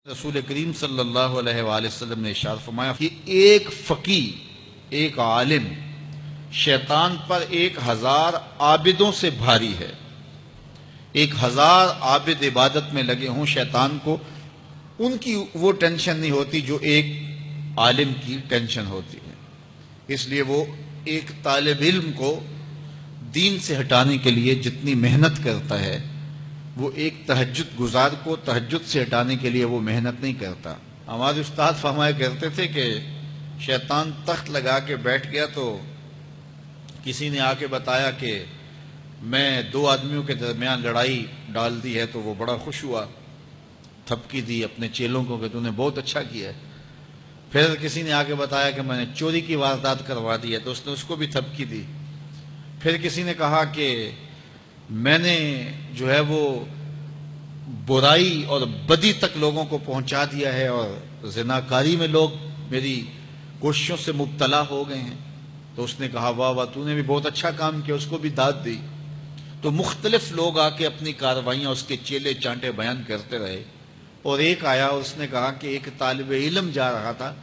رسول کریم صلی اللہ علیہ وآلہ وسلم نے ارشاد فرمایا کہ ایک فقی، ایک عالم شیطان پر 1000 عابدوں سے بھاری ہے۔ 1000 عابد عبادت میں لگے ہوں، شیطان کو ان کی وہ ٹینشن نہیں ہوتی جو ایک عالم کی ٹینشن ہوتی ہے۔ اس لیے وہ ایک طالب علم کو دین سے ہٹانے کے لیے جتنی محنت کرتا ہے، وہ ایک تہجد گزار کو تہجد سے ہٹانے کے لیے وہ محنت نہیں کرتا۔ ہمارے استاد فرمایا کرتے تھے کہ شیطان تخت لگا کے بیٹھ گیا تو کسی نے آ کے بتایا کہ میں 2 آدمیوں کے درمیان لڑائی ڈال دی ہے، تو وہ بڑا خوش ہوا، تھپکی دی اپنے چیلوں کو کہ تو نے بہت اچھا کیا ہے۔ پھر کسی نے آ کے بتایا کہ میں نے چوری کی واردات کروا دی ہے، تو اس نے اس کو بھی تھپکی دی۔ پھر کسی نے کہا کہ میں نے جو ہے وہ برائی اور بدی تک لوگوں کو پہنچا دیا ہے اور زناکاری میں لوگ میری کوششوں سے مبتلا ہو گئے ہیں، تو اس نے کہا واہ واہ، تو نے بھی بہت اچھا کام کیا، اس کو بھی داد دی۔ تو مختلف لوگ آ کے اپنی کارروائیاں اس کے چیلے چانٹے بیان کرتے رہے، اور ایک آیا اور اس نے کہا کہ ایک طالب علم جا رہا تھا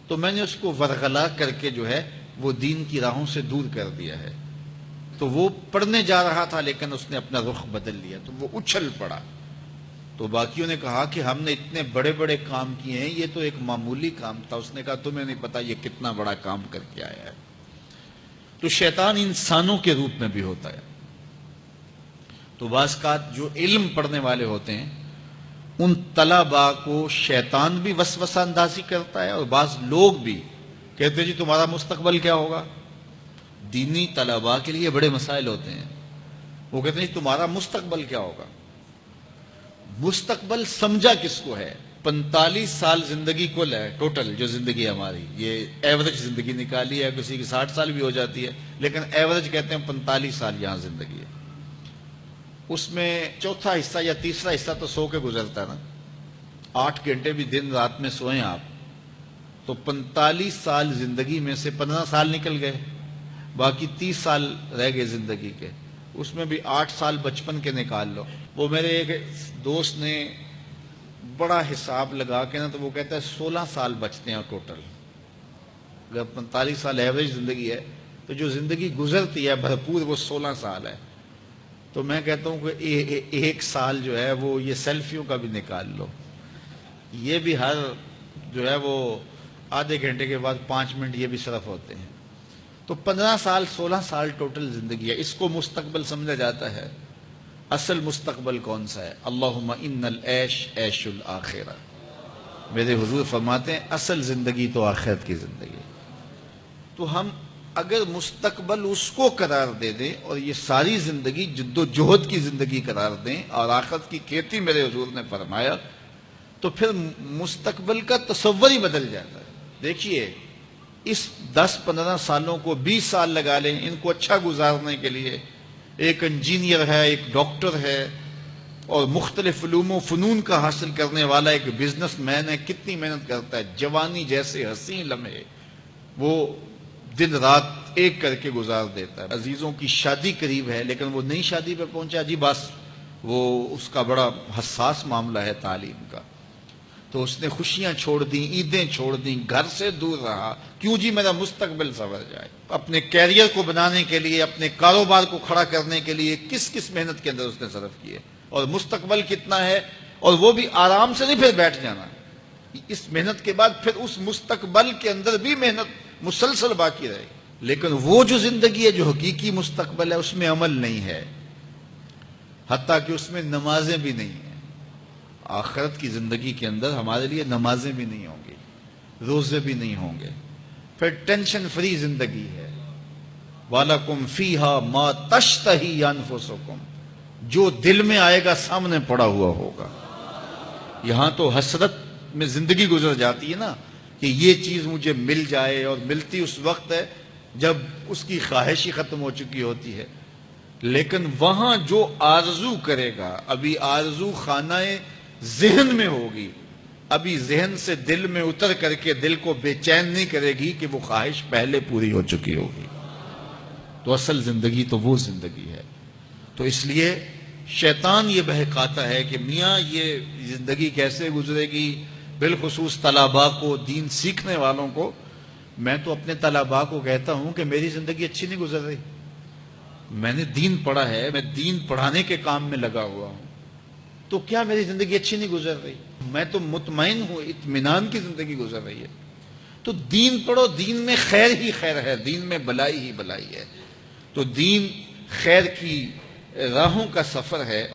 تو میں نے اس کو ورغلا کر کے جو ہے وہ دین کی راہوں سے دور کر دیا ہے۔ تو وہ پڑھنے جا رہا تھا لیکن اس نے اپنا رخ بدل لیا، تو وہ اچھل پڑا۔ تو باقیوں نے کہا کہ ہم نے اتنے بڑے بڑے کام کیے ہیں، یہ تو ایک معمولی کام تھا۔ اس نے کہا تمہیں نہیں پتا یہ کتنا بڑا کام کر کے آیا ہے۔ تو شیطان انسانوں کے روپ میں بھی ہوتا ہے۔ تو بعض اوقات جو علم پڑھنے والے ہوتے ہیں ان طلباء کو شیطان بھی وسوسہ اندازی کرتا ہے، اور بعض لوگ بھی کہتے ہیں جی تمہارا مستقبل کیا ہوگا۔ دینی طلباء کے لیے بڑے مسائل ہوتے ہیں، وہ کہتے ہیں جی تمہارا مستقبل کیا ہوگا۔ مستقبل سمجھا کس کو ہے؟ 45 سال زندگی کل ہے، ٹوٹل جو زندگی ہے ہماری، یہ ایوریج زندگی نکالی ہے، کسی کی 60 سال بھی ہو جاتی ہے، لیکن ایوریج کہتے ہیں 45 سال یہاں زندگی ہے۔ اس میں چوتھا حصہ یا تیسرا حصہ تو سو کے گزرتا ہے نا، 8 گھنٹے بھی دن رات میں سوئیں آپ، تو 45 سال زندگی میں سے 15 سال نکل گئے، باقی 30 سال رہ گئے زندگی کے۔ اس میں بھی 8 سال بچپن کے نکال لو۔ وہ میرے ایک دوست نے بڑا حساب لگا کے نا، تو وہ کہتا ہے 16 سال بچتے ہیں ٹوٹل۔ اگر 45 سال ایوریج زندگی ہے تو جو زندگی گزرتی ہے بھرپور وہ 16 سال ہے۔ تو میں کہتا ہوں کہ 1 سال جو ہے وہ یہ سیلفیوں کا بھی نکال لو، یہ بھی ہر جو ہے وہ آدھے گھنٹے کے بعد 5 منٹ یہ بھی صرف ہوتے ہیں۔ تو 15 سال 16 سال ٹوٹل زندگی ہے، اس کو مستقبل سمجھا جاتا ہے۔ اصل مستقبل کون سا ہے؟ اللہم ان العیش عیش الآخرہ۔ میرے حضور فرماتے ہیں اصل زندگی تو آخرت کی زندگی۔ تو ہم اگر مستقبل اس کو قرار دے دیں اور یہ ساری زندگی جد و جہد کی زندگی قرار دیں اور آخرت کی کھیتی میرے حضور نے فرمایا، تو پھر مستقبل کا تصور ہی بدل جاتا ہے۔ دیکھیے اس 10-15 سالوں کو 20 سال لگا لیں ان کو اچھا گزارنے کے لیے، ایک انجینئر ہے، ایک ڈاکٹر ہے، اور مختلف علوم و فنون کا حاصل کرنے والا ایک بزنس مین ہے، کتنی محنت کرتا ہے، جوانی جیسے حسین لمحے وہ دن رات ایک کر کے گزار دیتا ہے۔ عزیزوں کی شادی قریب ہے لیکن وہ نئی شادی پہ پہنچا جی، بس وہ اس کا بڑا حساس معاملہ ہے تعلیم کا، تو اس نے خوشیاں چھوڑ دیں، عیدیں چھوڑ دیں، گھر سے دور رہا، کیوں جی میرا مستقبل سنور جائے۔ اپنے کیریئر کو بنانے کے لیے، اپنے کاروبار کو کھڑا کرنے کے لیے کس کس محنت کے اندر اس نے صرف کیے، اور مستقبل کتنا ہے، اور وہ بھی آرام سے نہیں پھر بیٹھ جانا، اس محنت کے بعد پھر اس مستقبل کے اندر بھی محنت مسلسل باقی رہے گی۔ لیکن وہ جو زندگی ہے جو حقیقی مستقبل ہے اس میں عمل نہیں ہے، حتیٰ کہ اس میں نمازیں بھی نہیں ہیں۔ آخرت کی زندگی کے اندر ہمارے لیے نمازیں بھی نہیں ہوں گی، روزے بھی نہیں ہوں گے، پھر ٹینشن فری زندگی ہے۔ وَلَكُمْ فِيهَا مَا تَشْتَهِي أَنفُسُكُمْ، جو دل میں آئے گا سامنے پڑا ہوا ہوگا۔ یہاں تو حسرت میں زندگی گزر جاتی ہے نا کہ یہ چیز مجھے مل جائے، اور ملتی اس وقت ہے جب اس کی خواہش ہی ختم ہو چکی ہوتی ہے۔ لیکن وہاں جو آرزو کرے گا، ابھی آرزو خانہ ذہن میں ہوگی، ابھی ذہن سے دل میں اتر کر کے دل کو بے چین نہیں کرے گی کہ وہ خواہش پہلے پوری ہو چکی ہوگی۔ تو اصل زندگی تو وہ زندگی ہے۔ تو اس لیے شیطان یہ بہکاتا ہے کہ میاں یہ زندگی کیسے گزرے گی، بالخصوص طلباء کو، دین سیکھنے والوں کو۔ میں تو اپنے طلباء کو کہتا ہوں کہ میری زندگی اچھی نہیں گزر رہی، میں نے دین پڑھا ہے، میں دین پڑھانے کے کام میں لگا ہوا ہوں، تو کیا میری زندگی اچھی نہیں گزر رہی؟ میں تو مطمئن ہوں، اطمینان کی زندگی گزر رہی ہے۔ تو دین پڑھو، دین میں خیر ہی خیر ہے، دین میں بلائی ہی بلائی ہے۔ تو دین خیر کی راہوں کا سفر ہے،